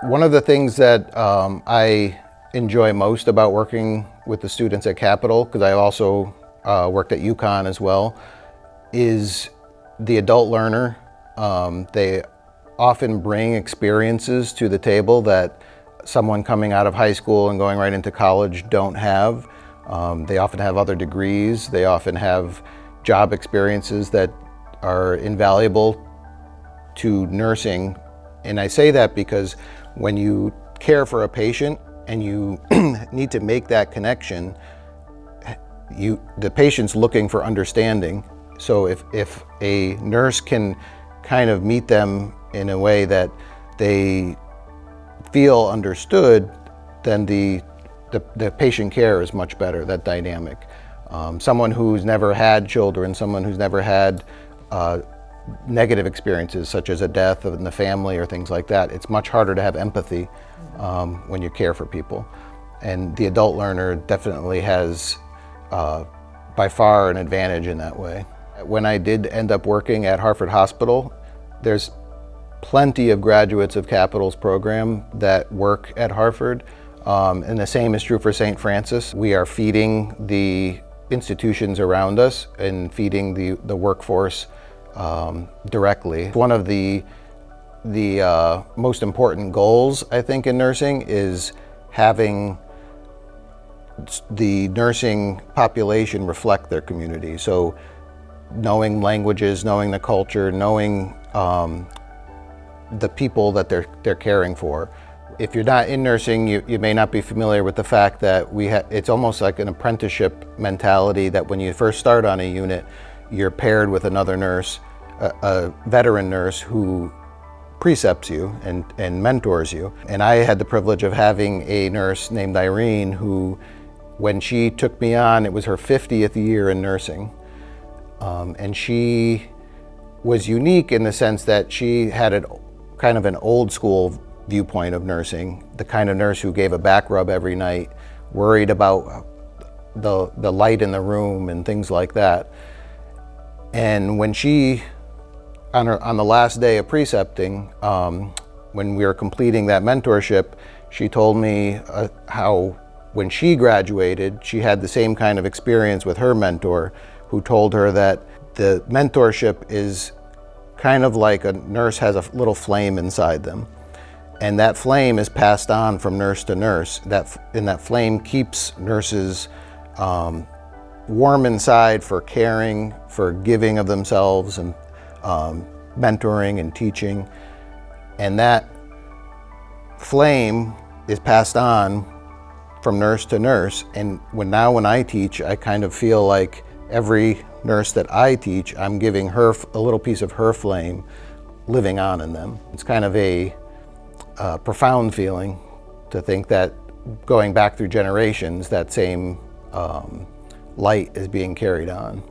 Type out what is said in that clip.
One of the things that I enjoy most about working with the students at Capital, because I also worked at UConn as well, is the adult learner. They often bring experiences to the table that someone coming out of high school and going right into college don't have. They often have other degrees. They often have job experiences that are invaluable to nursing. And I say that because when you care for a patient and you need to make that connection, the patient's looking for understanding. So if a nurse can kind of meet them in a way that they feel understood, then the patient care is much better, that dynamic. Someone who's never had children, someone who's never had negative experiences such as a death in the family or things like that, it's much harder to have empathy when you care for people. And the adult learner definitely has by far an advantage in that way. When I did end up working at Hartford Hospital, there's plenty of graduates of Capital's program that work at Hartford, and the same is true for St. Francis. We are feeding the institutions around us and feeding the workforce directly. One of the most important goals, I think, in nursing is having the nursing population reflect their community. So knowing languages, knowing the culture, knowing the people that they're caring for. If you're not in nursing, you may not be familiar with the fact that it's almost like an apprenticeship mentality, that when you first start on a unit, you're paired with another nurse, a veteran nurse who precepts you and mentors you. And I had the privilege of having a nurse named Irene who, when she took me on, it was her 50th year in nursing. And she was unique in the sense that she had kind of an old school viewpoint of nursing, the kind of nurse who gave a back rub every night, worried about the light in the room and things like that. And when she, on the last day of precepting, when we were completing that mentorship, she told me how when she graduated, she had the same kind of experience with her mentor, who told her that the mentorship is kind of like a nurse has a little flame inside them. And that flame is passed on from nurse to nurse. And that flame keeps nurses warm inside for caring, for giving of themselves, and mentoring and teaching. And that flame is passed on from nurse to nurse. And now when I teach, I kind of feel like every nurse that I teach, I'm giving her a little piece of her flame living on in them. It's kind of a profound feeling to think that going back through generations, that same light is being carried on.